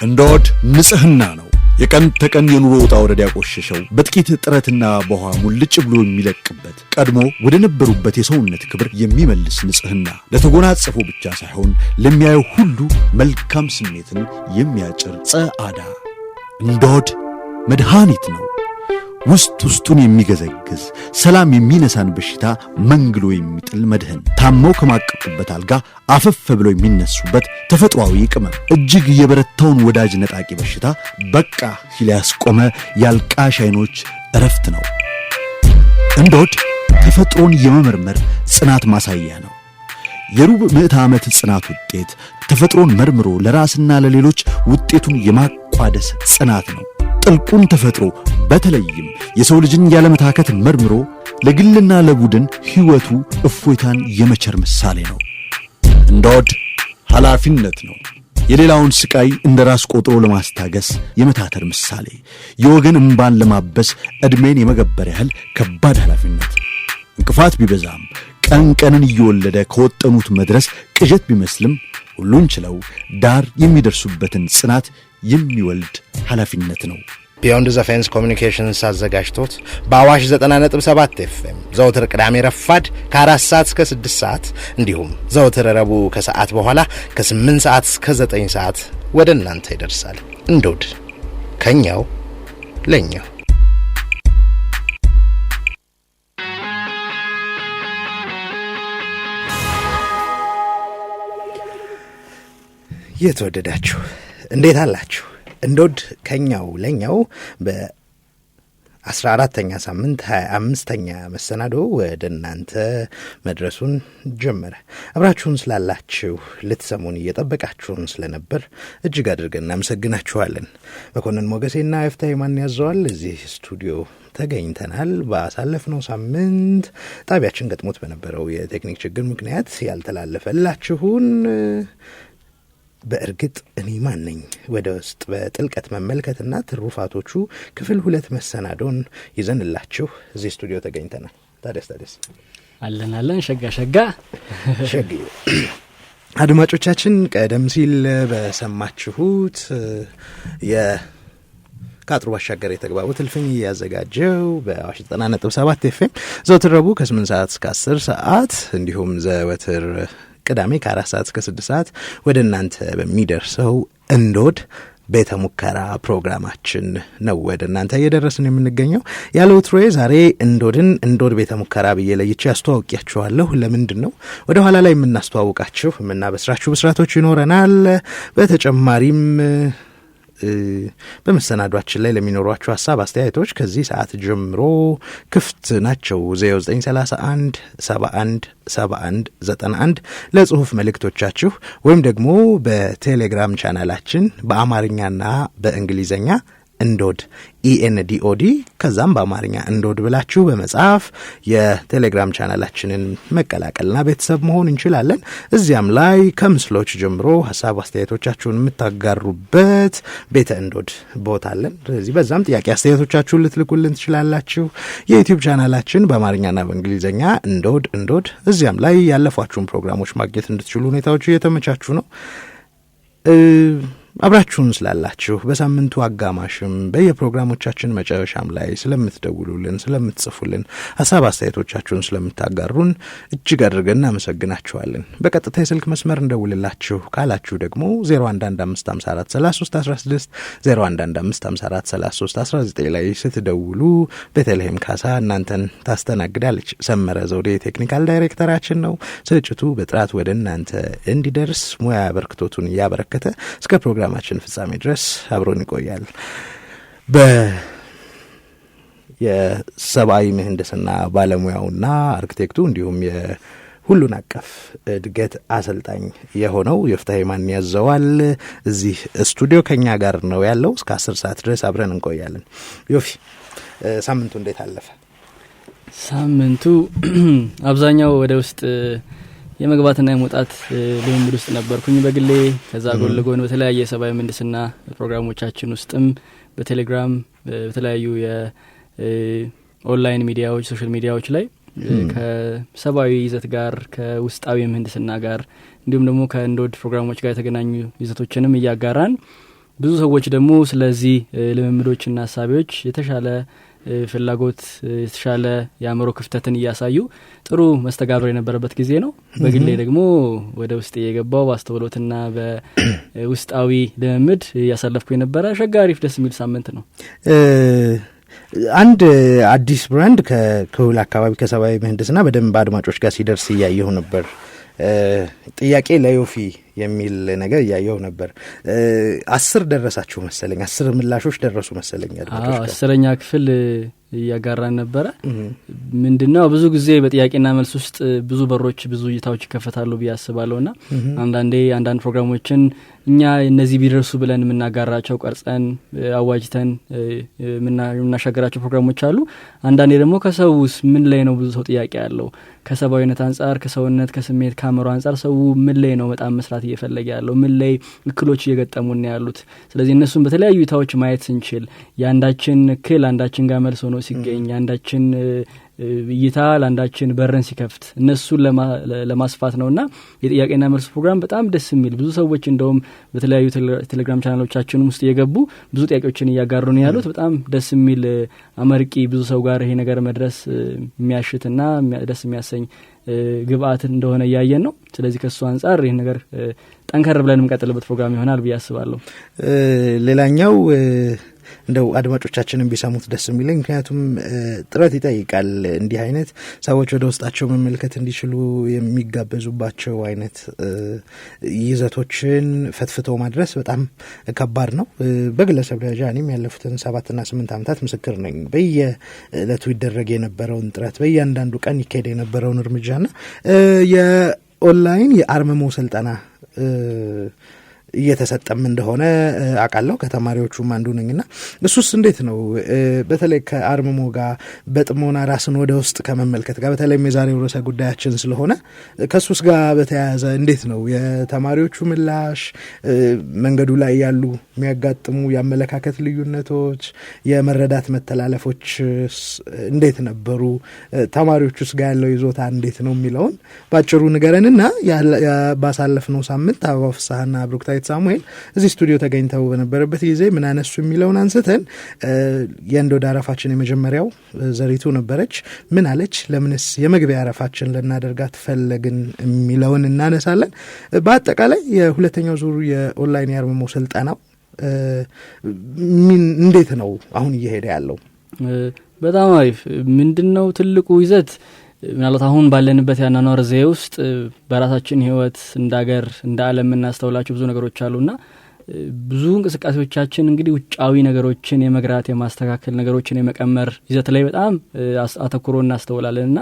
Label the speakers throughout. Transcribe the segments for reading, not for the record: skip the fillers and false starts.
Speaker 1: እንዶድ ንጽህና ነው። የቀን ተቀን የኑሮ ውጣ ውረድ ያቆሸሸው በጥቂት ጥረትና በውሃ ሙልጭ ብሎ የሚለቅበት ቀድሞ ወደ ነበሩበት የሰውነት ክብር የሚመልስ ንጽህና ለተጎናጸፉ ብቻ ሳይሆን ለሚያዩ ሁሉ መልካም ስሜትን የሚያጭር ጸአዳ እንዶድ መድኃኒት ነው። ውስጡን የሚገዘግዝ ሰላም የሚነሳን በሽታ መንግሎ የሚጥል መድህን ታመው ከማቀቁበት አልጋ አፈፍ ብለው የሚነሱበት ተፈጥሯዊ ቅመም እጅግ የበረታውን ወዳጅ ነጣቂ በሽታ በቃ ሲል ያስቆመ ያልቃሽ አይኖች እረፍት ነው። እንዶድ ተፈጥሮን የመመርመር ጽናት ማሳያ ነው። የሩብ ምዕተ ዓመት ጽናት ውጤት ተፈጥሮን መርምሮ ለራስና ለሌሎች ውጤቱን የማቋደስ ጽናት ነው። ጥልቁን ተፈጥሮ በተለይም የሰው ልጅን ያለመታከት መርምሮ ለግልና ለቡድን ሕይወቱ እፎይታን የመቸር ምሳሌ ነው። እንዶድ ኃላፊነት ነው። የሌላውን ስቃይ እንደ ራስ ቆጥሮ ለማስታገስ የመታተር ምሳሌ፣ የወገን እምባን ለማበስ ዕድሜን የመገበር ያህል ከባድ ኃላፊነት። እንቅፋት ቢበዛም ቀንን እየወለደ ከወጠኑት መድረስ ቅዠት ቢመስልም ሁሉን ችለው ዳር የሚደርሱበትን ጽናት የሚወልድ ኃላፊነት ነው።
Speaker 2: ቢዮንድ ዘ ፌንስ ኮሚኒኬሽንስ አዘጋጅቶት በአዋሽ 90.7 ኤፍኤም ዘውትር ቅዳሜ ረፋድ ከ4 ሰዓት እስከ 6 ሰዓት እንዲሁም ዘውትር ረቡዕ ከሰዓት በኋላ ከ8 ሰዓት እስከ 9 ሰዓት ወደ እናንተ ይደርሳል። እንዶድ ከኛው ለኛው። የተወደዳችሁ እንዴት አላችሁ? እንዶድ ከኛው ለኛው በ14ኛ ሳምንት 25ኛ መሰናዶ ወደ እናንተ መድረሱን ጀመረ። አብራችሁን ስላላችሁ ልትሰሙን እየጠበቃችሁን ስለነበር እጅግ አድርገን እናመሰግናችኋለን። መኮንን ሞገሴና ኤፍታይ ማን ያዘዋል እዚህ ስቱዲዮ ተገኝተናል። ባሳለፍነው ሳምንት ጣቢያችን ገጥሞት በነበረው የቴክኒክ ችግር ምክንያት ያልተላለፈላችሁን በእርግጥ እኔ ማን ነኝ ወደ ውስጥ በጥልቀት መመልከትና ትሩፋቶቹ ክፍል 2 መሰናዶን ይዘንላችሁ እዚህ ስቱዲዮ ተገኝተናል። ታዲያስ
Speaker 3: አለን ሸጋ
Speaker 2: አድማጮቻችን ቀደም ሲል በሰማችሁት ከአጥሩ ባሻገር የተግባቡት እልፍኝ ያዘጋጀው በአዋሽ 90.7 ኤፍኤም ዘወትር ረቡዕ ከ8 ሰዓት እስከ 10 ሰዓት እንዲሁም ዘወትር ቅዳሜ ከ4 ሰዓት እስከ 6 ሰዓት ወደ እናንተ በሚደርሰው እንዶድ ቤተ ሙከራ ፕሮግራማችን ነው ወደ እናንተ እየደረስን የምንገኘው። ያለው ትሮዬ ዛሬ እንዶድ ቤተ ሙከራ ብዬ ለይቼ አስተዋውቂያችኋለሁ። ለምንድን ነው ወደ ኋላ ላይ የምናስተዋውቃችሁ የምናበስራችሁ ብስራቶች ይኖረናል። በተጨማሪም በመሰናዷችን ላይ ለሚኖሯችሁ ሐሳብ አስተያየቶች ከዚህ ሰዓት ጀምሮ ክፍት ናቸው። 0931 71 71 91 ለጽሁፍ መልእክቶቻችሁ ወይም ደግሞ በቴሌግራም ቻናላችን በአማርኛና በእንግሊዘኛ እንዶድ ENDOD ከዛም በአማርኛ እንዶድ ብላችሁ በመጻፍ የቴሌግራም ቻናላችንን መቀላቀልና ቤተሰብ መሆን እንችላለን። እዚያም ላይ ከምስሎች ጀምሮ ሐሳብ አስተያየቶቻችሁን የምታጋሩበት ቤተ እንዶድ ቦታ አለን። ስለዚህ በዛም ጥያቄ አስተያየቶቻችሁን ልትልኩልን ትችላላችሁ። የዩቲዩብ ቻናላችን በአማርኛና በእንግሊዘኛ እንዶድ እዚያም ላይ ያለፏችሁን ፕሮግራሞች ማግኘት እንድትችሉ ሁኔታዎቹ እየተመቻቹ ነው። አብራችሁን ስላላችሁ በሳምንቱ አጋማሽም በየፕሮግራሞቻችን መጨረሻም ላይ ስለምትደውሉልን ስለምትጽፉልን ሐሳብ አስተያየቶቻችሁን ስለምታጋሩን እጅግ አድርገን እናመሰግናችኋለን። በቀጥታ የስልክ መስመር እንደውልላችሁ ካላችሁ ደግሞ 0115543316 0115543319 ላይ ስትደውሉ ቤተልሔም ካሳ እናንተን ታስተናግዳለች። ሰመረ ዘውዴ ቴክኒካል ዳይሬክተራችን ነው። ስርጭቱ በጥራት ወደ እናንተ እንዲደርስ ሙያ በርክቶቱን ያበረከተ እስከ ፕሮግራማችን ፍጻሜ ድረስ አብሮን ይቆያል። የሰብአዊ ምህንድስና ባለሙያውና አርክቴክቱ እንዲሁም የሁሉን አቀፍ እድገት አሰልጣኝ የሆነው ይፍታይ ማን ያዘዋል እዚህ ስቱዲዮ ከኛ ጋር ነው ያለው። እስከ 10 ሰዓት ድረስ አብረን እንቆያለን። ዮፊ ሳምንቱ እንዴት አለፈ?
Speaker 3: ሳምንቱ አብዛኛው ወደ ውስጥ የመግባትና የመውጣት ልምምድ ውስጥ ነበርኩኝ በግሌ። ከዛ ጎን ለጎን በተለያየ ሰብአዊ ምህንድስና ፕሮግራሞቻችን ውስጥም በቴሌግራም በተለያዩ የኦንላይን ሚዲያዎች ሶሻል ሚዲያዎች ላይ ከሰብአዊ ይዘት ጋር ከውስጣዊ ምህንድስና ጋር እንዲሁም ደግሞ ከእንዶድ ፕሮግራሞች ጋር የተገናኙ ይዘቶችንም እያጋራን ብዙ ሰዎች ደግሞ ስለዚህ ልምምዶችና ሀሳቢዎች የተሻለ ፍላጎት የተሻለ ያመሮ ክፍተትን እያሳዩ ጥሩ መስተጋብር የነበረበት ጊዜ ነው። በግሌ ደግሞ ወደ ውስጥ የገባው ባስተውሎትና በውስጣዊ ልምምድ ያሳለፍኩ የነበረ አሸጋሪፍ ደስ የሚል ሳምንት ነው።
Speaker 2: አንድ አዲስ ብራንድ ከሁል አካባቢ ከሰባዊ ምህንድስና በደንብ አድማጮች ጋር ሲደርስ እያየሁ ነበር። ጥያቄ ለዮፊ የሚል ነገር እያየሁ ነበር። 10 ደረሳችሁ መሰለኝ፣ 10 ምላሾች ደረሱ መሰለኝ አድማጮች ጋር። 10ኛ
Speaker 3: ክፍል እያጋራን ነበረ። ምንድነው ብዙ ጊዜ በጥያቄና መልስ ውስጥ ብዙ በሮች ብዙ እይታዎች ይከፈታሉ ብዬ አስባለሁና አንዳንድ ፕሮግራሞችን እኛ እነዚህ ቢደርሱ ብለን የምናጋራቸው ቀርጸን አዋጅተን የምናሻገራቸው ፕሮግራሞች አሉ። አንዳንዴ ደግሞ ከሰውስ ምን ላይ ነው ብዙ ሰው ጥያቄ ያለው ከሰባዊነት አንጻር ከሰውነት ከስሜት ከአእምሮ አንጻር ሰው ምን ላይ ነው በጣም መስራት እየፈለገ ያለው ምን ላይ እክሎች እየገጠሙን ያሉት። ስለዚህ እነሱን በተለያዩ እይታዎች ማየት ስንችል ያንዳችን እክል አንዳችን ጋር መልስ ሆኖ ሲገኝ አንዳችን እይታ ለአንዳችን በረን ሲከፍት እነሱን ለማስፋት ነውና የጥያቄና መልስ ፕሮግራም በጣም ደስ የሚል ብዙ ሰዎች እንደውም በተለያዩ ቴሌግራም ቻናሎቻችን ውስጥ የገቡ ብዙ ጥያቄዎችን እያጋሩ ነው ያሉት። በጣም ደስ የሚል አመርቂ ብዙ ሰው ጋር ይሄ ነገር መድረስ የሚያሽትና ደስ የሚያሰኝ ግብአት እንደሆነ እያየን ነው። ስለዚህ ከሱ አንጻር ይሄን ነገር ጠንከር ብለን እንቀጥልበት ፕሮግራም ይሆናል ብዬ አስባለሁ።
Speaker 2: ሌላኛው እንደው አድማጮቻችንን ቢሰሙት ደስ የሚለኝ ምክንያቱም ጥረት ይጠይቃል። እንዲህ አይነት ሰዎች ወደ ውስጣቸው መመልከት እንዲችሉ የሚጋበዙባቸው አይነት ይዘቶችን ፈትፍቶ ማድረስ በጣም ከባድ ነው። በግለሰብ ደረጃ እኔም ያለፉትን 7 እና 8 ዓመታት ምስክር ነኝ። በየዕለቱ ይደረግ የነበረውን ጥረት በእያንዳንዱ ቀን ይካሄድ የነበረውን እርምጃና የኦንላይን የአርምሞ ስልጠና እየተሰጠም እንደሆነ አውቃለሁ። ከተማሪዎቹም አንዱ ነኝና እሱስ እንዴት ነው? በተለይ ከአርምሞ ጋር በጥሞና ራስን ወደ ውስጥ ከመመልከት ጋር በተለይም የዛሬው ርዕሰ ጉዳያችን ስለሆነ ከሱስ ጋር በተያያዘ እንዴት ነው የተማሪዎቹ ምላሽ? መንገዱ ላይ ያሉ የሚያጋጥሙ የአመለካከት ልዩነቶች፣ የመረዳት መተላለፎች እንዴት ነበሩ? ተማሪዎቹስ ጋር ያለው ይዞታ እንዴት ነው የሚለውን ባጭሩ ንገረንና ባሳለፍነው ሳምንት አበባው ፍስሐና ብሩክታዊት ሳሙኤል እዚህ ስቱዲዮ ተገኝተው በነበረበት ጊዜ ምን አነሱ የሚለውን አንስተን የእንዶድ አረፋችን የመጀመሪያው ዘሪቱ ነበረች። ምን አለች? ለምንስ የመግቢያ አረፋችን ልናደርጋት ፈለግን የሚለውን እናነሳለን። በአጠቃላይ የሁለተኛው ዙር የኦንላይን የአርምሞ ስልጠናው እንዴት ነው አሁን እየሄደ ያለው?
Speaker 3: በጣም አሪፍ። ምንድነው ትልቁ ይዘት? ምናልባት አሁን ባለንበት ያናኗር ዘዬ ውስጥ በራሳችን ህይወት እንዳገር እንደ ዓለም እናስተውላቸው ብዙ ነገሮች አሉና ብዙ እንቅስቃሴዎቻችን እንግዲህ ውጫዊ ነገሮችን የመግራት የማስተካከል ነገሮችን የመቀመር ይዘት ላይ በጣም አተኩሮ እናስተውላለንና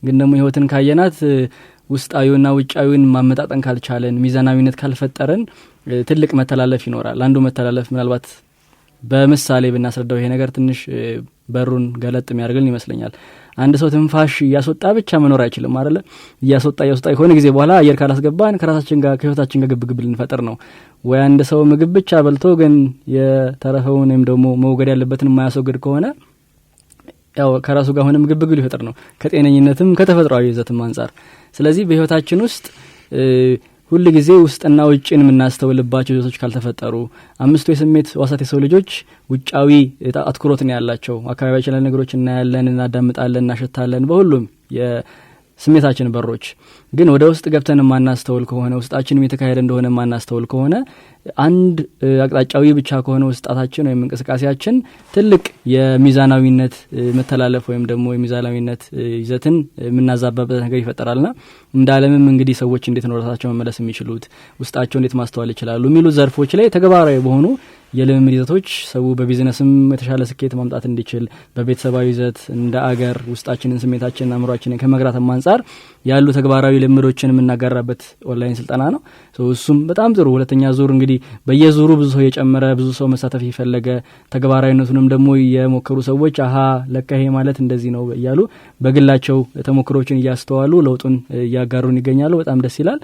Speaker 3: ግን ደግሞ ህይወትን ካየናት ውስጣዊውና ውጫዊውን ማመጣጠን ካልቻለን ሚዛናዊነት ካልፈጠረን ትልቅ መተላለፍ ይኖራል። አንዱ መተላለፍ ምናልባት በምሳሌ ብናስረዳው ይሄ ነገር ትንሽ በሩን ገለጥ የሚያደርግልን ይመስለኛል። አንድ ሰው ትንፋሽ እያስወጣ ብቻ መኖር አይችልም አይደለ? እያስወጣ የሆነ ጊዜ በኋላ አየር ካላስገባን ከራሳችን ጋር ከህይወታችን ጋር ግብግብ ልንፈጥር ነው። ወይ አንድ ሰው ምግብ ብቻ በልቶ ግን የተረፈውን ወይም ደግሞ መውገድ ያለበትን የማያስወግድ ከሆነ ያው ከራሱ ጋር ሆነም ግብግብ ሊፈጥር ነው፣ ከጤነኝነትም ከተፈጥሯዊ ይዘትም አንጻር። ስለዚህ በህይወታችን ውስጥ ሁሉ ጊዜ ውስጥና ውጭን የምናስተውልባቸው ይዘቶች ካልተፈጠሩ 5 የስሜት ዋሳት የሰው ልጆች ውጫዊ አትኩሮት ነው ያላቸው። አካባቢያችን ላይ ነገሮች እናያለን፣ እናዳምጣለን፣ እናሸታለን በሁሉም የስሜታችን በሮች። ግን ወደ ውስጥ ገብተን ማናስተውል ከሆነ ውስጣችንም የተካሄደ እንደሆነ ማናስተውል ከሆነ አንድ አቅጣጫዊ ብቻ ከሆነ ውስጣታችን ወይም እንቅስቃሴያችን ትልቅ የሚዛናዊነት መተላለፍ ወይም ደግሞ የሚዛናዊነት ይዘትን የምናዛባበት ነገር ይፈጠራልና እንደ ዓለምም እንግዲህ ሰዎች እንዴት ነው ራሳቸው መመለስ የሚችሉት ውስጣቸው እንዴት ማስተዋል ይችላሉ የሚሉ ዘርፎች ላይ ተግባራዊ በሆኑ የልምምድ ይዘቶች ሰው በቢዝነስም የተሻለ ስኬት ማምጣት እንዲችል በቤተሰባዊ ይዘት እንደ አገር ውስጣችንን ስሜታችንን አእምሯችንን ከመግራትም አንጻር ያሉ ተግባራዊ ልምዶችን የምናጋራበት ኦንላይን ስልጠና ነው። እሱም በጣም ጥሩ ሁለተኛ ዙር እንግዲህ በየዙሩ ብዙ ሰው የጨመረ ብዙ ሰው መሳተፍ ይፈለገ ተግባራዊነቱንም ደግሞ የሞከሩ ሰዎች አሃ ለካ ይሄ ማለት እንደዚህ ነው እያሉ በግላቸው ተሞክሮችን እያስተዋሉ ለውጡን እያጋሩን ይገኛሉ። በጣም ደስ ይላል።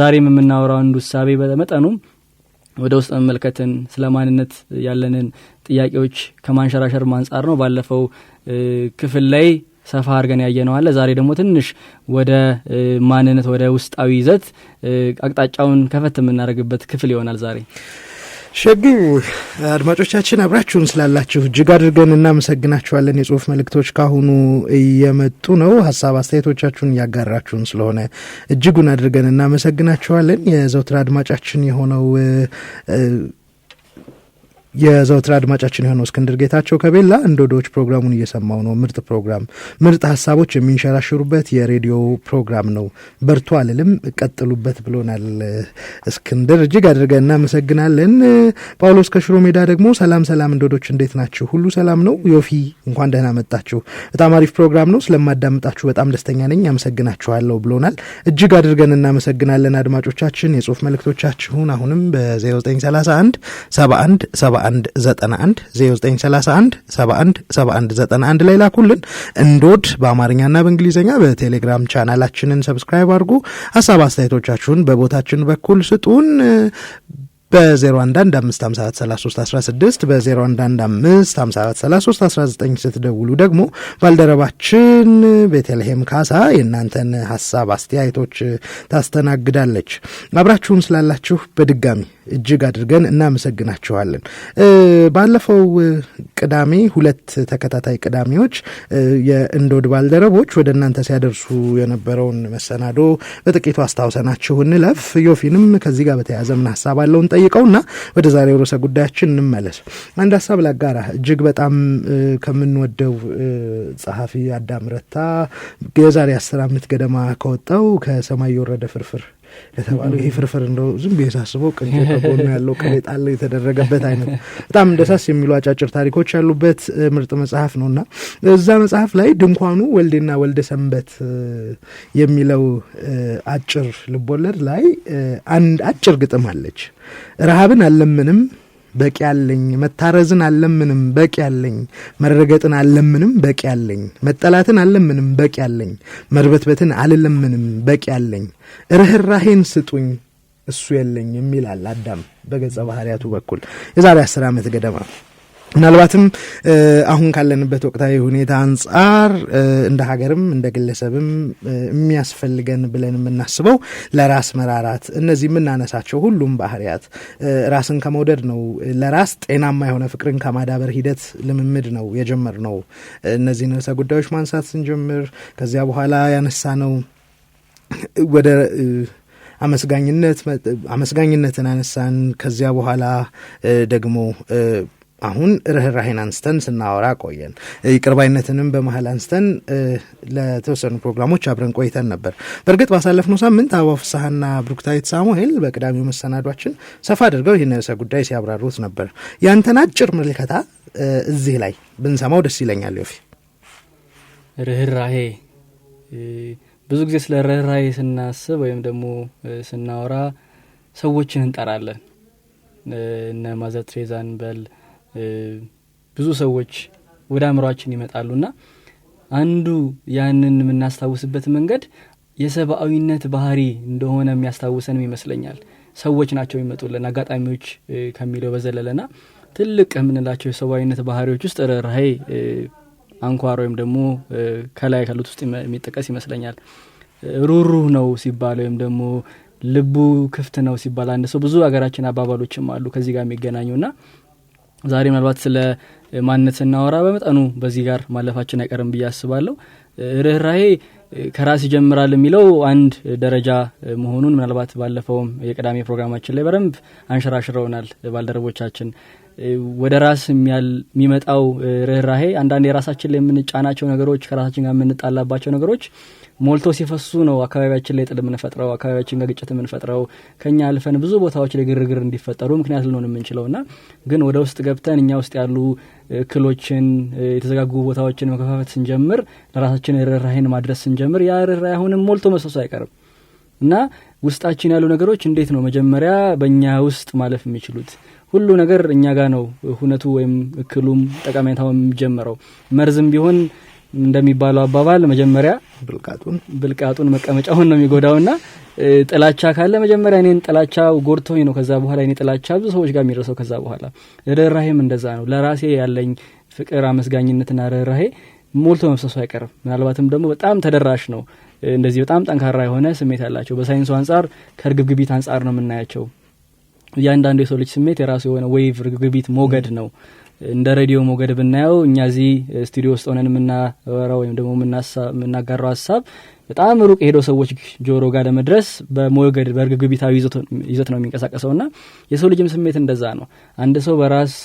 Speaker 3: ዛሬም የምናወራው አንዱ ሐሳቤ በመጠኑ ወደ ውስጥ መመልከትን ስለማንነት ያለንን ጥያቄዎች ከማንሸራሸር አንጻር ነው። ባለፈው ክፍል ላይ ሰፋ አድርገን ያየነው አለ። ዛሬ ደግሞ ትንሽ ወደ ማንነት ወደ ውስጣዊ ይዘት አቅጣጫውን ከፈት የምናደርግበት ክፍል ይሆናል ዛሬ።
Speaker 2: ሸግው አድማጮቻችን አብራችሁን ስላላችሁ እጅግ አድርገን እናመሰግናችኋለን። የጽሁፍ መልእክቶች ካሁኑ እየመጡ ነው። ሀሳብ አስተያየቶቻችሁን እያጋራችሁን ስለሆነ እጅጉን አድርገን እናመሰግናችኋለን። የዘውትር አድማጫችን የሆነው እስክንድር ጌታቸው ከቤላ እንዶዶች ፕሮግራሙን እየሰማው ነው። ምርጥ ፕሮግራም፣ ምርጥ ሀሳቦች የሚንሸራሽሩበት የሬዲዮ ፕሮግራም ነው። በርቱ አልልም ቀጥሉበት ብሎናል እስክንድር፣ እጅግ አድርገን እናመሰግናለን። ጳውሎስ ከሽሮ ሜዳ ደግሞ ሰላም እንዶዶች እንዴት ናችሁ? ሁሉ ሰላም ነው? ዮፊ እንኳን ደህና መጣችሁ። በጣም አሪፍ ፕሮግራም ነው። ስለማዳምጣችሁ በጣም ደስተኛ ነኝ። አመሰግናችኋለሁ ብሎናል። እጅግ አድርገን እናመሰግናለን። አድማጮቻችን የጽሁፍ መልእክቶቻችሁን አሁንም በ0931 71 7191 0931 71 7191 ላይ ላኩልን። እንዶድ በአማርኛና በእንግሊዝኛ በቴሌግራም ቻናላችንን ሰብስክራይብ አድርጉ። ሀሳብ አስተያየቶቻችሁን በቦታችን በኩል ስጡን። በ0115543316 በ0115543319 ስትደውሉ ደግሞ ባልደረባችን ቤተልሔም ካሳ የእናንተን ሀሳብ አስተያየቶች ታስተናግዳለች። አብራችሁን ስላላችሁ በድጋሚ እጅግ አድርገን እናመሰግናችኋለን። ባለፈው ቅዳሜ 2 ተከታታይ ቅዳሜዎች የእንዶድ ባልደረቦች ወደ እናንተ ሲያደርሱ የነበረውን መሰናዶ በጥቂቱ አስታውሰናችሁ እንለፍ። ዮፊንም ከዚህ ጋር በተያያዘ ምን ሀሳብ አለውን ጠይቀውና ወደ ዛሬው ርዕሰ ጉዳያችን እንመለስ። አንድ ሀሳብ ላጋራ። እጅግ በጣም ከምንወደው ጸሐፊ አዳም ረታ የዛሬ 10 ዓመት ገደማ ከወጣው ከሰማይ የወረደ ፍርፍር ለተባለው ይሄ ፍርፍር እንደው ዝም ቢያሳስበው ቅንጭ ከጎኑ ያለው ቀሌጣለ የተደረገበት አይነት በጣም ደሳስ የሚሉ አጫጭር ታሪኮች ያሉበት ምርጥ መጽሐፍ ነውና እዛ መጽሐፍ ላይ ድንኳኑ ወልዴና ወልደ ሰንበት የሚለው አጭር ልቦለድ ላይ አንድ አጭር ግጥም አለች። ረሃብን አለምንም በቂ ያለኝ፣ መታረዝን አለምንም በቂ ያለኝ፣ መረገጥን አለምንም በቂ ያለኝ፣ መጠላትን አለምንም በቂ ያለኝ፣ መርበትበትን አልለምንም በቂ ያለኝ፣ ርህራሄን ስጡኝ እሱ የለኝ የሚላል አዳም በገጸ ባህሪያቱ በኩል የዛሬ 10 ዓመት ገደማ። ምናልባትም አሁን ካለንበት ወቅታዊ ሁኔታ አንጻር እንደ ሀገርም እንደ ግለሰብም የሚያስፈልገን ብለን የምናስበው ለራስ መራራት፣ እነዚህ የምናነሳቸው ሁሉም ባህሪያት ራስን ከመውደድ ነው። ለራስ ጤናማ የሆነ ፍቅርን ከማዳበር ሂደት ልምምድ ነው የጀመርነው። እነዚህ ርዕሰ ጉዳዮች ማንሳት ስንጀምር ከዚያ በኋላ ያነሳነው ወደ አመስጋኝነትን አነሳን። ከዚያ በኋላ ደግሞ አሁን ርህራሄን አንስተን ስናወራ ቆየን። ይቅርባይነትንም በመሀል አንስተን ለተወሰኑ ፕሮግራሞች አብረን ቆይተን ነበር። በእርግጥ ባሳለፍነው ሳምንት አበባ ፍስሐና ብሩክታዊት ሳሙኤል በቅዳሜው መሰናዷችን ሰፋ አድርገው ይህን ርዕሰ ጉዳይ ሲያብራሩት ነበር። ያንተን አጭር ምልከታ እዚህ ላይ ብንሰማው ደስ ይለኛል። ዮፊ፣
Speaker 3: ርህራሄ ብዙ ጊዜ ስለ ርህራሄ ስናስብ ወይም ደግሞ ስናወራ ሰዎችን እንጠራለን። እነ ማዘር ትሬዛን በል ብዙ ሰዎች ወደ አእምሯችን ይመጣሉና አንዱ ያንን የምናስታውስበት መንገድ የሰብአዊነት ባህሪ እንደሆነ የሚያስታውሰንም ይመስለኛል። ሰዎች ናቸው የሚመጡልን አጋጣሚዎች ከሚለው በዘለለና ትልቅ የምንላቸው የሰብአዊነት ባህሪዎች ውስጥ ርህራሄ አንኳር ወይም ደግሞ ከላይ ካሉት ውስጥ የሚጠቀስ ይመስለኛል። ሩሩህ ነው ሲባል ወይም ደግሞ ልቡ ክፍት ነው ሲባል አንድ ሰው ብዙ ሀገራችን አባባሎችም አሉ ከዚህ ጋር የሚገናኙና ዛሬ ምናልባት ስለ ማንነት ስናወራ በመጠኑ በዚህ ጋር ማለፋችን አይቀርም ብዬ አስባለሁ። ርህራሄ ከራስ ይጀምራል የሚለው አንድ ደረጃ መሆኑን ምናልባት ባለፈውም የቅዳሜ ፕሮግራማችን ላይ በደንብ አንሸራሽረውናል ባልደረቦቻችን። ወደ ራስ የሚመጣው ርህራሄ አንዳንድ የራሳችን ላይ የምንጫናቸው ነገሮች፣ ከራሳችን ጋር የምንጣላባቸው ነገሮች ሞልቶ ሲፈሱ ነው አካባቢያችን ላይ ጥል የምንፈጥረው፣ አካባቢያችን ጋር ግጭት የምንፈጥረው፣ ከኛ አልፈን ብዙ ቦታዎች ላይ ግርግር እንዲፈጠሩ ምክንያት ልንሆን የምንችለውና ግን ወደ ውስጥ ገብተን እኛ ውስጥ ያሉ እክሎችን፣ የተዘጋጉ ቦታዎችን መከፋፈት ስንጀምር፣ ለራሳችን ርህራሄን ማድረስ ስንጀምር ያ ርህራሄ አሁንም ሞልቶ መሰሱ አይቀርም እና ውስጣችን ያሉ ነገሮች እንዴት ነው መጀመሪያ በእኛ ውስጥ ማለፍ የሚችሉት? ሁሉ ነገር እኛ ጋር ነው ሁነቱ ወይም እክሉም ጠቀሜታው የሚጀምረው። መርዝም ቢሆን እንደሚባለው አባባል መጀመሪያ ብልቃጡን መቀመጫውን ነው የሚጎዳውና ጥላቻ ካለ መጀመሪያ እኔን ጥላቻው ጎድቶኝ ነው ከዛ በኋላ እኔ ጥላቻ ብዙ ሰዎች ጋር የሚደርሰው ከዛ በኋላ። ርህራሄም እንደዛ ነው። ለራሴ ያለኝ ፍቅር፣ አመስጋኝነትና ርህራሄ ሞልቶ መፍሰሱ አይቀርም። ምናልባትም ደግሞ በጣም ተደራሽ ነው። እንደዚህ በጣም ጠንካራ የሆነ ስሜት ያላቸው በሳይንሱ አንጻር ከርግብግቢት አንጻር ነው የምናያቸው። እያንዳንዱ የሰው ልጅ ስሜት የራሱ የሆነ ዌቭ ርግብግቢት ሞገድ ነው። እንደ ሬዲዮ ሞገድ ብናየው እኛ እዚህ ስቱዲዮ ውስጥ ሆነን የምናወራው ወይም ደግሞ የምናጋራው ሀሳብ በጣም ሩቅ ሄዶ ሰዎች ጆሮ ጋር ለመድረስ በሞገድ በርግብግቢታዊ ይዘት ነው የሚንቀሳቀሰውና የሰው ልጅም ስሜት እንደዛ ነው። አንድ ሰው በራስ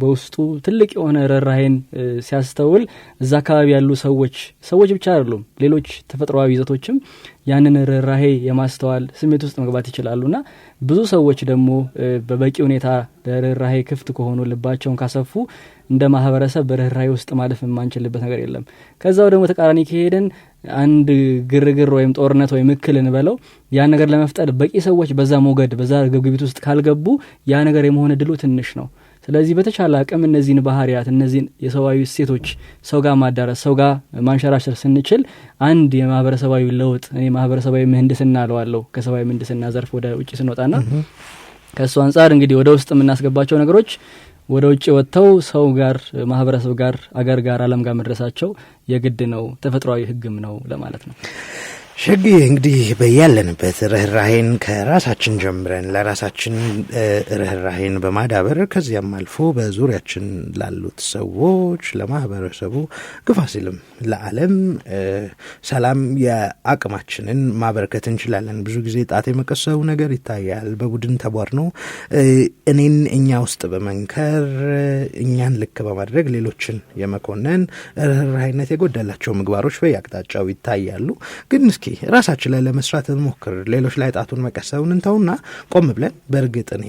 Speaker 3: በውስጡ ትልቅ የሆነ ርህራሄን ሲያስተውል እዛ አካባቢ ያሉ ሰዎች ብቻ አይደሉም፣ ሌሎች ተፈጥሯዊ ይዘቶችም ያንን ርህራሄ የማስተዋል ስሜት ውስጥ መግባት ይችላሉና ብዙ ሰዎች ደግሞ በበቂ ሁኔታ ለርህራሄ ክፍት ከሆኑ ልባቸውን ካሰፉ እንደ ማህበረሰብ በርህራሄ ውስጥ ማለፍ የማንችልበት ነገር የለም። ከዛው ደግሞ ተቃራኒ ከሄደን አንድ ግርግር ወይም ጦርነት ወይም እክልን በለው ያን ነገር ለመፍጠር በቂ ሰዎች በዛ ሞገድ በዛ ግብግቢት ውስጥ ካልገቡ ያ ነገር የመሆን እድሉ ትንሽ ነው። ስለዚህ በተቻለ አቅም እነዚህን ባህሪያት እነዚህን የሰዋዊ እሴቶች ሰው ጋር ማዳረስ ሰው ጋር ማንሸራሸር ስንችል አንድ የማህበረሰባዊ ለውጥ እኔ ማህበረሰባዊ ምህንድስና አለዋለሁ ከሰዋዊ ምህንድስና ዘርፍ ወደ ውጪ ስንወጣና ከሱ አንፃር እንግዲህ ወደ ውስጥ የምናስገባቸው ነገሮች ወደ ውጪ ወጥተው ሰው ጋር ማህበረሰብ ጋር አገር ጋር ዓለም ጋር መድረሳቸው የግድ ነው፣ ተፈጥሯዊ ህግም ነው ለማለት ነው።
Speaker 2: ሸጊ እንግዲህ በያለንበት ርህራሄን ከራሳችን ጀምረን ለራሳችን ርህራሄን በማዳበር ከዚያም አልፎ በዙሪያችን ላሉት ሰዎች ለማህበረሰቡ ግፋ ሲልም ለዓለም ሰላም የአቅማችንን ማበረከት እንችላለን። ብዙ ጊዜ ጣት የመቀሰቡ ነገር ይታያል። በቡድን ተቧርኖ እኛ ውስጥ በመንከር እኛን ልክ በማድረግ ሌሎችን የመኮነን ርህራሄነት የጎደላቸው ምግባሮች በየአቅጣጫው ይታያሉ። ግን እስኪ ራሳችን ላይ ለመስራት እንሞክር። ሌሎች ላይ ጣቱን መቀሰቡን እንተውና ቆም ብለን በእርግጥ እኔ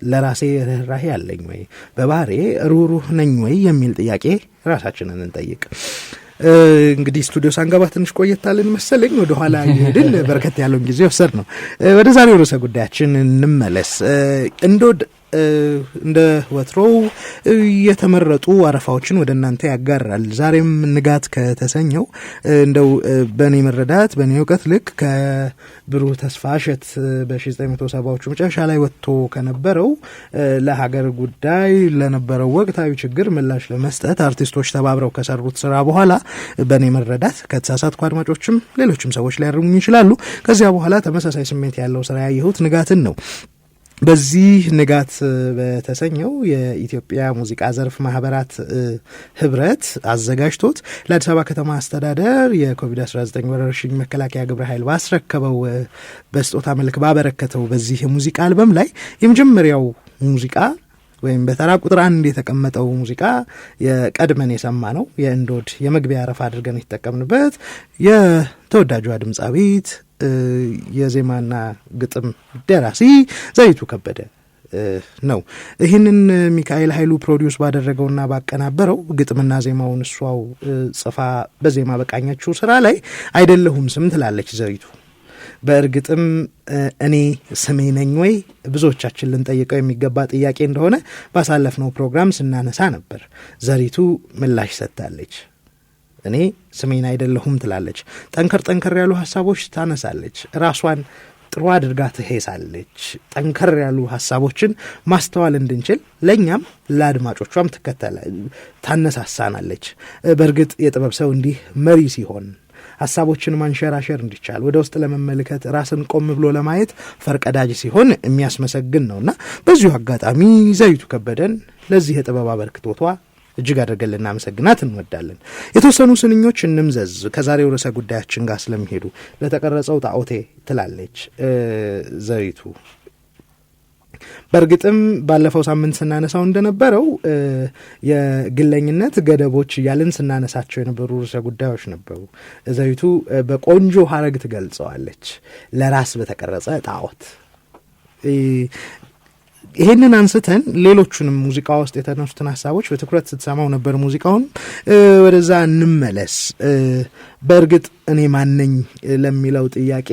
Speaker 2: ለራሴ ርህራሄ አለኝ ወይ፣ በባህሬ ሩህሩህ ነኝ ወይ የሚል ጥያቄ ራሳችንን እንጠይቅ። እንግዲህ ስቱዲዮ ሳንገባ ትንሽ ቆየታልን መሰለኝ። ወደ ኋላ ይሄድን በርከት ያለውን ጊዜ ወሰድ ነው። ወደ ዛሬው ርዕሰ ጉዳያችን እንመለስ። እንደ ወትሮው የተመረጡ አረፋዎችን ወደ እናንተ ያጋራል። ዛሬም ንጋት ከተሰኘው እንደው በኔ መረዳት በኔ እውቀት ልክ ከብሩህ ተስፋ እሸት በ1970ዎቹ መጨረሻ ላይ ወጥቶ ከነበረው ለሀገር ጉዳይ ለነበረው ወቅታዊ ችግር ምላሽ ለመስጠት አርቲስቶች ተባብረው ከሰሩት ስራ በኋላ በኔ መረዳት ከተሳሳትኩ አድማጮችም ሌሎችም ሰዎች ሊያርሙኝ ይችላሉ። ከዚያ በኋላ ተመሳሳይ ስሜት ያለው ስራ ያየሁት ንጋትን ነው። በዚህ ንጋት በተሰኘው የኢትዮጵያ ሙዚቃ ዘርፍ ማህበራት ህብረት አዘጋጅቶት ለአዲስ አበባ ከተማ አስተዳደር የኮቪድ-19 ወረርሽኝ መከላከያ ግብረ ኃይል ባስረከበው በስጦታ መልክ ባበረከተው በዚህ የሙዚቃ አልበም ላይ የመጀመሪያው ሙዚቃ ወይም በተራ ቁጥር 1 የተቀመጠው ሙዚቃ የቀድመን የሰማ ነው የእንዶድ የመግቢያ አረፋ አድርገን የተጠቀምንበት የተወዳጇ ድምጻዊት የዜማና ግጥም ደራሲ ዘሪቱ ከበደ ነው። ይህንን ሚካኤል ኃይሉ ፕሮዲውስ ባደረገውና ባቀናበረው ግጥምና ዜማውን እሷው ጽፋ በዜማ በቃኘችው ስራ ላይ አይደለሁም ስም ትላለች ዘሪቱ። በእርግጥም እኔ ስሜ ነኝ ወይ ብዙዎቻችን ልንጠይቀው የሚገባ ጥያቄ እንደሆነ ባሳለፍነው ፕሮግራም ስናነሳ ነበር። ዘሪቱ ምላሽ ሰጥታለች። እኔ ስሜን አይደለሁም ትላለች። ጠንከር ያሉ ሀሳቦች ታነሳለች። ራሷን ጥሩ አድርጋ ትሄሳለች። ጠንከር ያሉ ሀሳቦችን ማስተዋል እንድንችል ለኛም ለአድማጮቿም ታነሳሳናለች። በእርግጥ የጥበብ ሰው እንዲህ መሪ ሲሆን ሀሳቦችን ማንሸራሸር እንዲቻል ወደ ውስጥ ለመመልከት ራስን ቆም ብሎ ለማየት ፈርቀዳጅ ሲሆን የሚያስመሰግን ነውና በዚሁ አጋጣሚ ዘሪቱ ከበደን ለዚህ የጥበብ አበርክቶቷ እጅግ አድርገን ልናመሰግናት እንወዳለን። የተወሰኑ ስንኞች እንምዘዝ ከዛሬው ርዕሰ ጉዳያችን ጋር ስለሚሄዱ። ለተቀረጸው ጣዖቴ ትላለች ዘሪቱ። በእርግጥም ባለፈው ሳምንት ስናነሳው እንደነበረው የግለኝነት ገደቦች እያልን ስናነሳቸው የነበሩ ርዕሰ ጉዳዮች ነበሩ። ዘሪቱ በቆንጆ ሀረግ ትገልጸዋለች። ለራስ በተቀረጸ ጣዖት። ይሄንን አንስተን ሌሎቹንም ሙዚቃ ውስጥ የተነሱትን ሀሳቦች በትኩረት ስትሰማው ነበር። ሙዚቃውን ወደዛ እንመለስ። በእርግጥ እኔ ማነኝ ለሚለው ጥያቄ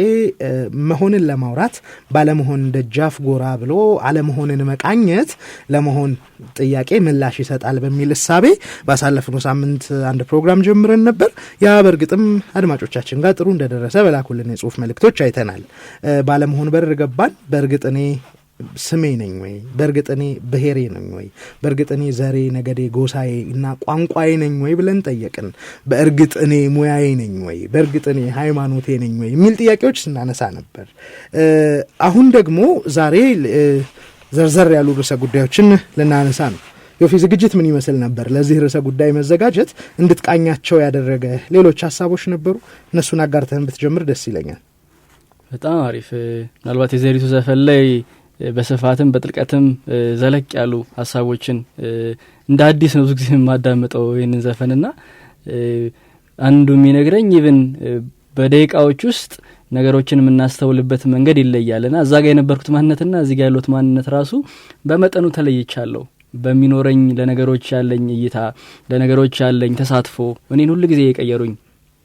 Speaker 2: መሆንን ለማውራት ባለመሆን ደጃፍ ጎራ ብሎ አለመሆንን መቃኘት ለመሆን ጥያቄ ምላሽ ይሰጣል በሚል እሳቤ ባሳለፍነው ሳምንት አንድ ፕሮግራም ጀምረን ነበር። ያ በእርግጥም አድማጮቻችን ጋር ጥሩ እንደደረሰ በላኩልን የጽሁፍ መልእክቶች አይተናል። ባለመሆን በር ገባን። በእርግጥ እኔ ስሜ ነኝ ወይ? በእርግጥ እኔ ብሔሬ ነኝ ወይ? በእርግጥ እኔ ዘሬ፣ ነገዴ፣ ጎሳዬ እና ቋንቋዬ ነኝ ወይ ብለን ጠየቅን። በእርግጥ እኔ ሙያዬ ነኝ ወይ? በእርግጥ እኔ ሃይማኖቴ ነኝ ወይ የሚል ጥያቄዎች ስናነሳ ነበር። አሁን ደግሞ ዛሬ ዘርዘር ያሉ ርዕሰ ጉዳዮችን ልናነሳ ነው። ዮፊ ዝግጅት ምን ይመስል ነበር? ለዚህ ርዕሰ ጉዳይ መዘጋጀት እንድትቃኛቸው ያደረገ ሌሎች ሀሳቦች ነበሩ? እነሱን አጋርተን ብትጀምር ደስ ይለኛል።
Speaker 3: በጣም አሪፍ። ምናልባት የዘሪቱ ዘፈን ላይ በስፋትም በጥልቀትም ዘለቅ ያሉ ሀሳቦችን እንደ አዲስ ነው ብዙ ጊዜ የማዳምጠው ይህንን ዘፈንና አንዱ የሚነግረኝ ኢቭን በደቂቃዎች ውስጥ ነገሮችን የምናስተውልበት መንገድ ይለያልና እዛ ጋር የነበርኩት ማንነትና እዚህ ጋር ያለሁት ማንነት ራሱ በመጠኑ ተለይቻለሁ። በሚኖረኝ ለነገሮች ያለኝ እይታ፣ ለነገሮች ያለኝ ተሳትፎ እኔን ሁሉ ጊዜ የቀየሩኝ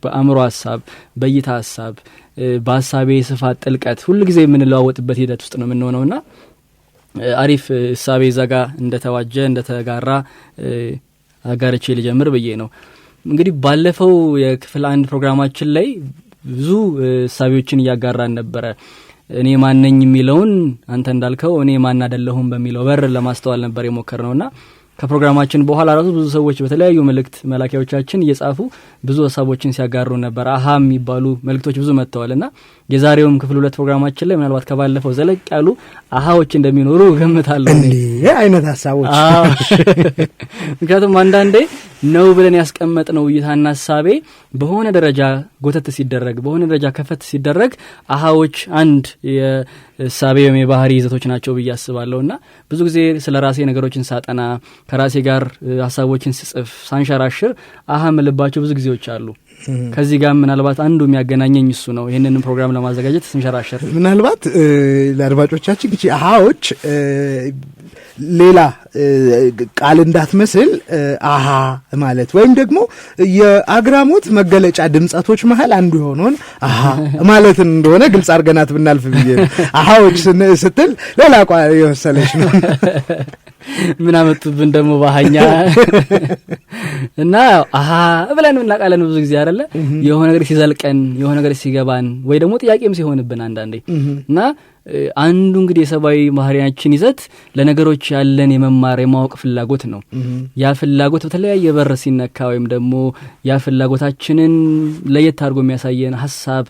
Speaker 3: በአእምሮ ሀሳብ፣ በእይታ ሀሳብ፣ በሀሳቤ ስፋት ጥልቀት ሁሉ ጊዜ የምንለዋወጥበት ሂደት ውስጥ ነው የምንሆነውና አሪፍ እሳቤ ዘጋ እንደተዋጀ እንደተጋራ አጋርቼ ልጀምር ብዬ ነው። እንግዲህ ባለፈው የክፍል 1 ፕሮግራማችን ላይ ብዙ እሳቤዎችን እያጋራን ነበረ። እኔ ማነኝ የሚለውን አንተ እንዳልከው እኔ ማን አይደለሁም በሚለው በር ለማስተዋል ነበር የሞከርነውና ከፕሮግራማችን በኋላ ራሱ ብዙ ሰዎች በተለያዩ መልእክት መላኪያዎቻችን እየጻፉ ብዙ ሀሳቦችን ሲያጋሩ ነበር። አሃ የሚባሉ መልእክቶች ብዙ መጥተዋልና የዛሬውም ክፍል 2 ፕሮግራማችን ላይ ምናልባት ከባለፈው ዘለቅ ያሉ አሃዎች እንደሚኖሩ ገምታለሁ።
Speaker 2: እንዴ አይነት ሀሳቦች
Speaker 3: ምክንያቱም አንዳንዴ ነው ብለን ያስቀመጥነው እይታና ሀሳቤ በሆነ ደረጃ ጎተት ሲደረግ በሆነ ደረጃ ከፈት ሲደረግ አሃዎች አንድ የሳቤ የባህሪ ይዘቶች ናቸው ብዬ አስባለሁና ብዙ ጊዜ ስለራሴ ነገሮችን ሳጠና ከራሴ ጋር ሀሳቦችን ስጽፍ ሳንሸራሽር አሃ መልባቸው ብዙ ጊዜዎች አሉ። ከዚህ ጋር ምናልባት አንዱ የሚያገናኘኝ እሱ ነው። ይሄንን ፕሮግራም ለማዘጋጀት ስንሸራሸር
Speaker 2: ምናልባት ለአድማጮቻችን እቺ አሃዎች ሌላ ቃል እንዳትመስል አሃ ማለት ወይም ደግሞ የአግራሞት መገለጫ ድምጸቶች መሃል አንዱ የሆነውን አሃ ማለት እንደሆነ ግልጽ አድርገናት ብናልፍ ብዬ ነው። አሃዎች ስትል ሌላ ቋል የወሰለች ነው።
Speaker 3: ምን አመጡብን ደግሞ ባህኛ እና አሃ ብለን እናቃለን ብዙ ጊዜ አይደለ የሆነ ነገር ሲዘልቀን የሆነ ነገር ሲገባን ወይ ደግሞ ጥያቄም ሲሆንብን አንዳንዴ እና አንዱ እንግዲህ የሰባዊ ባህሪያችን ይዘት ለነገሮች ያለን የመማር የማወቅ ፍላጎት ነው። ያ ፍላጎት በተለያየ በር ሲነካ ወይም ደግሞ ያ ፍላጎታችንን ለየት አድርጎ የሚያሳየን ሀሳብ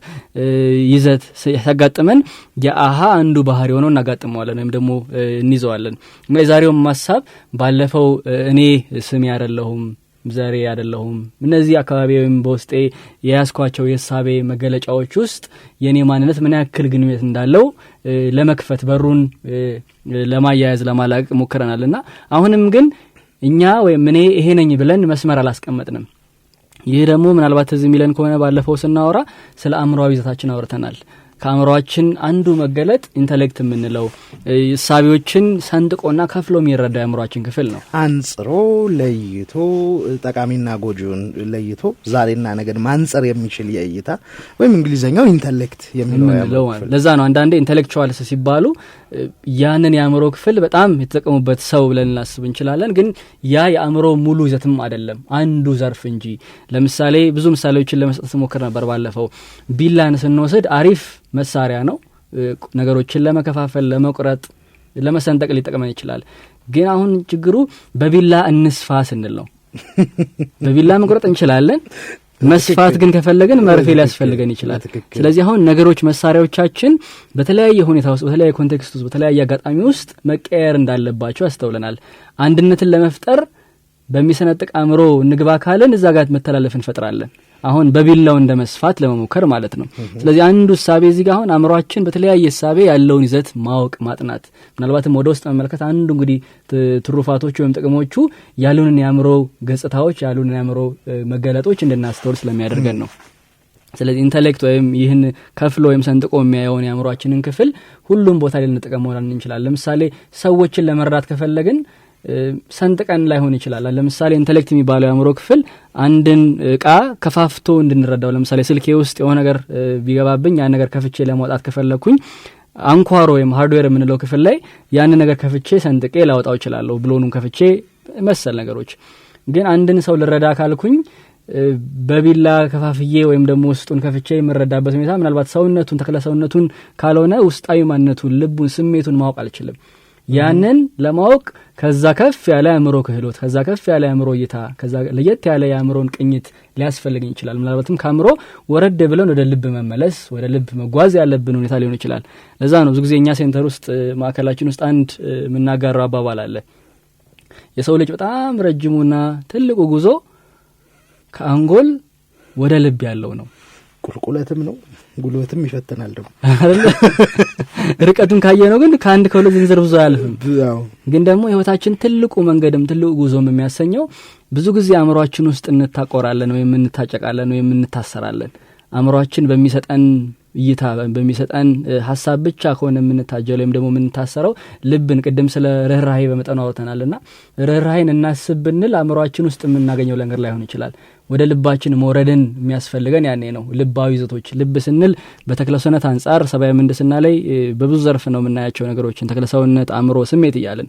Speaker 3: ይዘት ሲያጋጥመን የአሃ አንዱ ባህሪ ሆኖ እናጋጥመዋለን ወይም ደግሞ እንይዘዋለን። የዛሬውም ሀሳብ ባለፈው እኔ ስሜ አይደለሁም ዘሬ አይደለሁም እነዚህ አካባቢ ወይም በውስጤ የያዝኳቸው የሳቤ መገለጫዎች ውስጥ የኔ ማንነት ምን ያክል ግንኙነት እንዳለው ለመክፈት በሩን ለማያያዝ ለማላቅ ሞክረናልና አሁንም ግን እኛ ወይም እኔ ይሄ ነኝ ብለን መስመር አላስቀመጥንም። ይሄ ደግሞ ምናልባት እዚህ ሚለን ከሆነ ባለፈው ስናወራ ስለ አእምሮአዊ ይዘታችን አውርተናል። ከአእምሮአችን አንዱ መገለጥ ኢንተሌክት የምንለው ሳቢዎችን ሰንጥቆና ከፍሎ የሚረዳ የአእምሮአችን ክፍል ነው። አንጽሮ
Speaker 2: ለይቶ ጠቃሚና ጎጂውን ለይቶ ዛሬና ነገን ማንጸር የሚችል የእይታ ወይም እንግሊዘኛው ኢንተሌክት የሚለው
Speaker 3: ለዛ ነው አንዳንዴ ኢንተሌክቹዋልስ ሲባሉ ያንን የአእምሮ ክፍል በጣም የተጠቀሙበት ሰው ብለን እናስብ እንችላለን። ግን ያ የአእምሮ ሙሉ ይዘትም አይደለም አንዱ ዘርፍ እንጂ። ለምሳሌ ብዙ ምሳሌዎችን ለመስጠት ሞክር ነበር ባለፈው። ቢላን ስንወስድ አሪፍ መሳሪያ ነው። ነገሮችን ለመከፋፈል ለመቁረጥ ለመሰንጠቅ ሊጠቅመን ይችላል። ግን አሁን ችግሩ በቢላ እንስፋ ስንል ነው። በቢላ መቁረጥ እንችላለን፣ መስፋት ግን ከፈለገን መርፌ ሊያስፈልገን ይችላል። ስለዚህ አሁን ነገሮች መሳሪያዎቻችን በተለያየ ሁኔታ ውስጥ በተለያየ ኮንቴክስት ውስጥ በተለያየ አጋጣሚ ውስጥ መቀየር እንዳለባቸው አስተውለናል። አንድነትን ለመፍጠር በሚሰነጥቅ አእምሮ ንግባ ካለን እዛ ጋር መተላለፍ እንፈጥራለን። አሁን በቢላው እንደመስፋት ለመሞከር ማለት ነው። ስለዚህ አንዱ ሳቤ እዚህ ጋር አሁን አእምሮአችን በተለያየ ሳቤ ያለውን ይዘት ማወቅ ማጥናት ምናልባትም ወደ ውስጥ መመልከት አንዱ እንግዲህ ትሩፋቶች ወይም ጥቅሞቹ ያሉንን የአእምሮ ገጽታዎች ያሉንን የአእምሮ መገለጦች እንድናስተውል ስለሚያደርገን ነው። ስለዚህ ኢንተሌክት ወይም ይህን ከፍሎ ወይም ሰንጥቆ የሚያየውን የአእምሮአችንን ክፍል ሁሉም ቦታ ላይ ልንጠቀመው እንችላለን። ለምሳሌ ሰዎችን ለመረዳት ከፈለግን ሰንጥቀን ላይሆን ይችላል። ለምሳሌ ኢንተሌክት የሚባለው የአእምሮ ክፍል አንድን እቃ ከፋፍቶ እንድንረዳው ለምሳሌ ስልኬ ውስጥ የሆነ ነገር ቢገባብኝ ያን ነገር ከፍቼ ለማውጣት ከፈለኩኝ አንኳር ወይም ሃርድዌር የምንለው ክፍል ላይ ያን ነገር ከፍቼ ሰንጥቄ ላወጣው እችላለሁ። ብሎኑን ከፍቼ መሰል ነገሮች። ግን አንድን ሰው ልረዳ ካልኩኝ በቢላ ከፋፍዬ ወይም ደግሞ ውስጡን ከፍቼ የምረዳበት ሁኔታ ምናልባት ሰውነቱን ተክለ ሰውነቱን ካልሆነ ውስጣዊ ማንነቱን ልቡን ስሜቱን ማወቅ አልችልም። ያንን ለማወቅ ከዛ ከፍ ያለ አእምሮ ክህሎት ከዛ ከፍ ያለ አእምሮ እይታ ከዛ ለየት ያለ የአእምሮን ቅኝት ሊያስፈልገኝ ይችላል። ምናልባትም ከአእምሮ ወረድ ብለን ወደ ልብ መመለስ ወደ ልብ መጓዝ ያለብን ሁኔታ ሊሆን ይችላል። ለዛ ነው ብዙ ጊዜ እኛ ሴንተር ውስጥ ማዕከላችን ውስጥ አንድ የምናጋራው አባባል አለ። የሰው ልጅ በጣም ረጅሙና ትልቁ ጉዞ ከአንጎል ወደ ልብ ያለው ነው።
Speaker 2: ቁልቁለትም ነው ጉልበትም ይፈተናል ደግሞ
Speaker 3: ርቀቱን ካየ ነው ግን ከአንድ ከሁለት ዝንዝር ብዙ አያልፍም። ግን ደግሞ ህይወታችን ትልቁ መንገድም ትልቁ ጉዞም የሚያሰኘው ብዙ ጊዜ አእምሮአችን ውስጥ እንታቆራለን ወይ እንታጨቃለን ወይ እንታሰራለን። አእምሮአችን በሚሰጠን እይታ በሚሰጠን ሐሳብ ብቻ ከሆነ የምንታጀለው ወይም ደግሞ የምንታሰረው ልብን ቅድም ስለ ርህራሄ በመጠኑ አውርተናልና ርህራሄን እናስብ ብንል አእምሮአችን ውስጥ የምናገኘው ነገር ላይሆን ይችላል። ወደ ልባችን መውረድን የሚያስፈልገን ያኔ ነው። ልባዊ ይዘቶች ልብ ስንል በተክለሰውነት አንጻር ሰብአዊ ምህንድስና ላይ በብዙ ዘርፍ ነው የምናያቸው ነገሮችን ተክለሰውነት፣ አእምሮ፣ ስሜት እያልን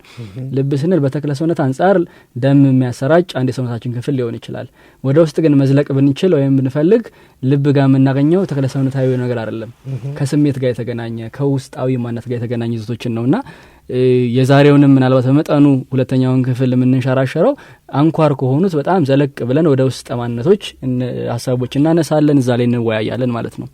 Speaker 3: ልብ ስንል በተክለሰውነት አንጻር ደም የሚያሰራጭ አንድ የሰውነታችን ክፍል ሊሆን ይችላል። ወደ ውስጥ ግን መዝለቅ ብንችል ወይም ብንፈልግ ልብ ጋር የምናገኘው ተክለሰውነታዊ ነገር አይደለም፣ ከስሜት ጋር የተገናኘ ከውስጣዊ ማንነት ጋር የተገናኘ ይዘቶችን ነውና የዛሬውንም ምናልባት በመጠኑ ሁለተኛውን ክፍል የምንሸራሸረው አንኳር ከሆኑት በጣም ዘለቅ ብለን ወደ ውስጥ ማንነቶች ሐሳቦች እናነሳለን፣ እዛ ላይ እንወያያለን ማለት ነው።